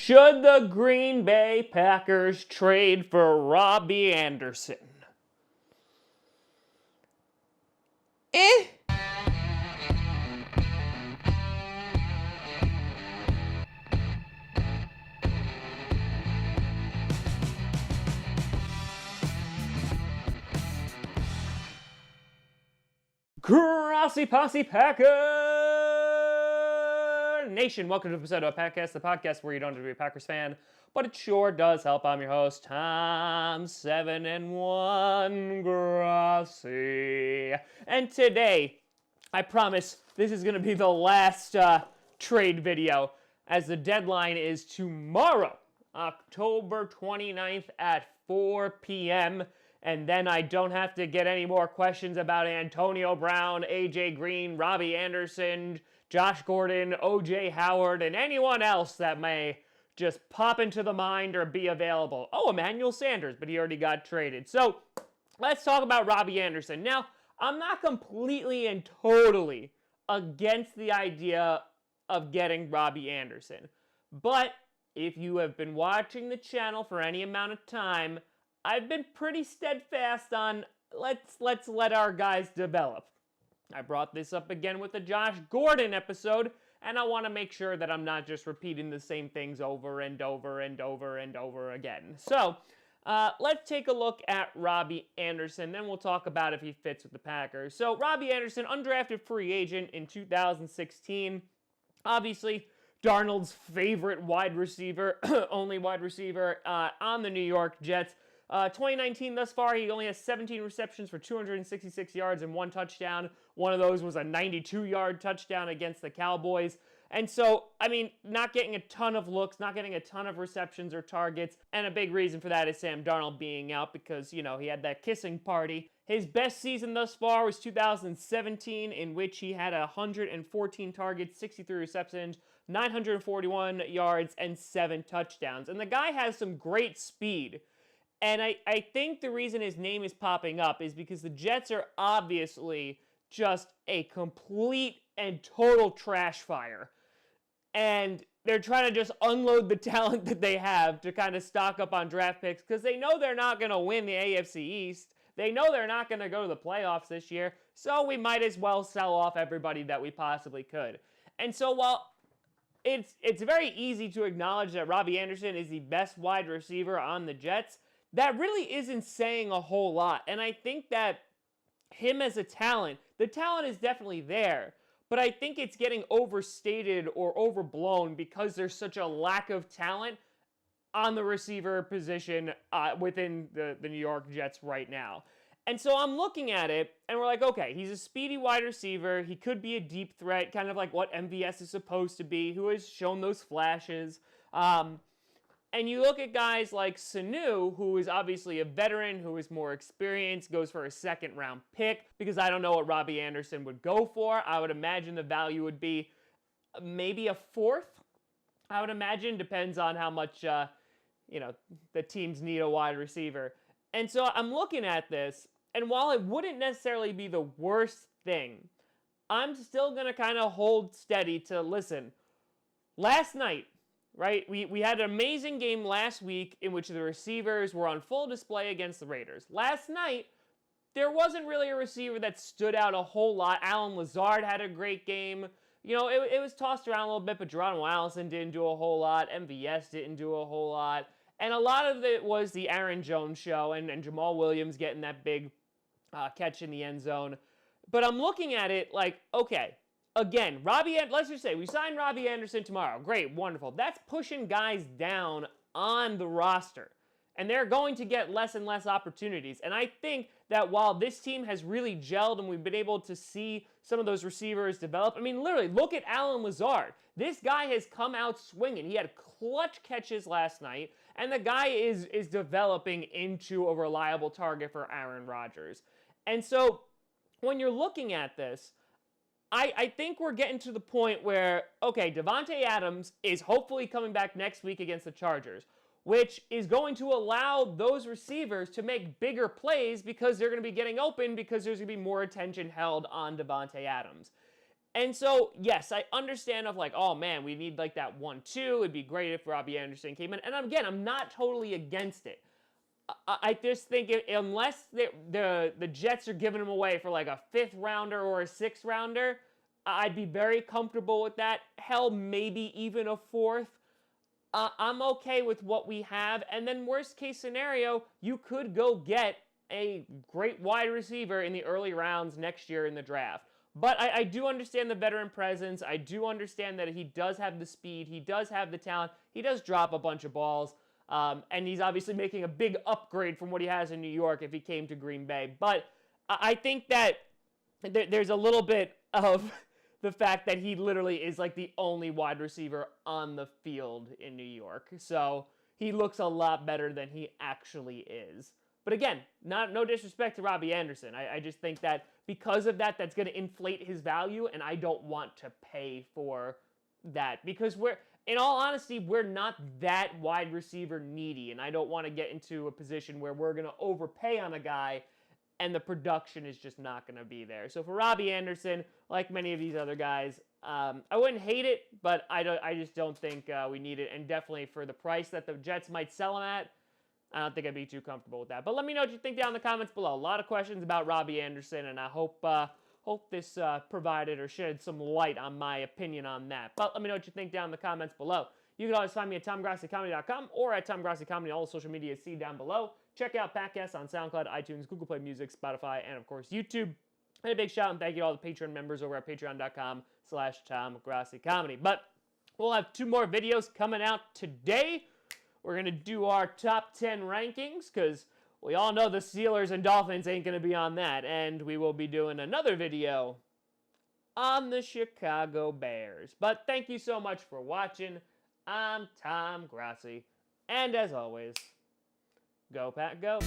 Should the Green Bay Packers trade for Robby Anderson? Eh. Grossi Posse Packer Nation, welcome to an episode of Packcast, the podcast where you don't have to be a Packers fan, but it sure does help. I'm your host, Tom 7-1 Grossi, and today, I promise, this is going to be the last trade video, as the deadline is tomorrow, October 29th at 4 p.m., and then I don't have to get any more questions about Antonio Brown, A.J. Green, Robby Anderson, Josh Gordon, O.J. Howard, and anyone else that may just pop into the mind or be available. Oh, Emmanuel Sanders, but he already got traded. So, let's talk about Robby Anderson. Now, I'm not completely and totally against the idea of getting Robby Anderson. But, if you have been watching the channel for any amount of time, I've been pretty steadfast on let's let our guys develop. I brought this up again with the Josh Gordon episode, and I want to make sure that I'm not just repeating the same things over and over and over and over again. So, let's take a look at Robby Anderson, then we'll talk about if he fits with the Packers. So, Robby Anderson, undrafted free agent in 2016. Obviously, Darnold's favorite wide receiver, only wide receiver on the New York Jets. 2019 thus far, he only has 17 receptions for 266 yards and 1 touchdown. One of those was a 92-yard touchdown against the Cowboys. And so, I mean, not getting a ton of looks, not getting a ton of receptions or targets. And a big reason for that is Sam Darnold being out because, you know, he had that kissing party. His best season thus far was 2017, in which he had 114 targets, 63 receptions, 941 yards, and 7 touchdowns. And the guy has some great speed. And I think the reason his name is popping up is because the Jets are obviously just a complete and total trash fire. And they're trying to just unload the talent that they have to kind of stock up on draft picks because they know they're not going to win the AFC East. They know they're not going to go to the playoffs this year. So we might as well sell off everybody that we possibly could. And so while it's very easy to acknowledge that Robby Anderson is the best wide receiver on the Jets, that really isn't saying a whole lot. And I think that him as a talent, the talent is definitely there, but I think it's getting overstated or overblown because there's such a lack of talent on the receiver position within the New York Jets right now. And so I'm looking at it, and we're like, okay, he's a speedy wide receiver. He could be a deep threat, kind of like what MVS is supposed to be, who has shown those flashes. And you look at guys like Sanu, who is obviously a veteran, who is more experienced, goes for a second-round pick, because I don't know what Robby Anderson would go for. I would imagine the value would be maybe a 4th. I would imagine, depends on how much, the teams need a wide receiver. And so I'm looking at this, and while it wouldn't necessarily be the worst thing, I'm still going to kind of hold steady to, listen, last night, right? We had an amazing game last week in which the receivers were on full display against the Raiders. Last night, there wasn't really a receiver that stood out a whole lot. Lazard had a great game. You know, it was tossed around a little bit, but Geronimo Allison didn't do a whole lot. MVS didn't do a whole lot. And a lot of it was the Aaron Jones show and Jamal Williams getting that big catch in the end zone. But I'm looking at it like, okay, again, let's just say we sign Robby Anderson tomorrow. Great, wonderful. That's pushing guys down on the roster. And they're going to get less and less opportunities. And I think that while this team has really gelled and we've been able to see some of those receivers develop, I mean, literally, look at Lazard. This guy has come out swinging. He had clutch catches last night. And the guy is developing into a reliable target for Aaron Rodgers. And so, when you're looking at this, I think we're getting to the point where, okay, Davante Adams is hopefully coming back next week against the Chargers, which is going to allow those receivers to make bigger plays because they're going to be getting open because there's going to be more attention held on Davante Adams. And so, yes, I understand of like, oh man, we need like that 1-2. It'd be great if Robby Anderson came in. And again, I'm not totally against it. I just think unless the Jets are giving him away for like a 5th rounder or a 6th rounder, I'd be very comfortable with that. Hell, maybe even a 4th. I'm okay with what we have. And then worst case scenario, you could go get a great wide receiver in the early rounds next year in the draft. But I do understand the veteran presence. I do understand that he does have the speed. He does have the talent. He does drop a bunch of balls. And he's obviously making a big upgrade from what he has in New York if he came to Green Bay. But I think that there's a little bit of the fact that he literally is like the only wide receiver on the field in New York. So he looks a lot better than he actually is. But again, no disrespect to Robby Anderson. I just think that because of that, that's going to inflate his value, and I don't want to pay for that. Because in all honesty, we're not that wide receiver needy, and I don't want to get into a position where we're going to overpay on a guy, and the production is just not going to be there. So for Robby Anderson, like many of these other guys, I wouldn't hate it, but I just don't think we need it. And definitely for the price that the Jets might sell him at, I don't think I'd be too comfortable with that. But let me know what you think down in the comments below. A lot of questions about Robby Anderson, and I hope this provided or shed some light on my opinion on that. But let me know what you think down in the comments below. You can always find me at TomGrossiComedy.com or at TomGrossiComedy. All the social media see down below. Check out podcasts on SoundCloud, iTunes, Google Play Music, Spotify, and of course YouTube. And a big shout out and thank you to all the Patreon members over at patreon.com/TomGrossiComedy. But we'll have 2 more videos coming out today. We're going to do our top 10 rankings because we all know the Steelers and Dolphins ain't going to be on that. And we will be doing another video on the Chicago Bears. But thank you so much for watching. I'm Tom Grossi. And as always, go Pack, go.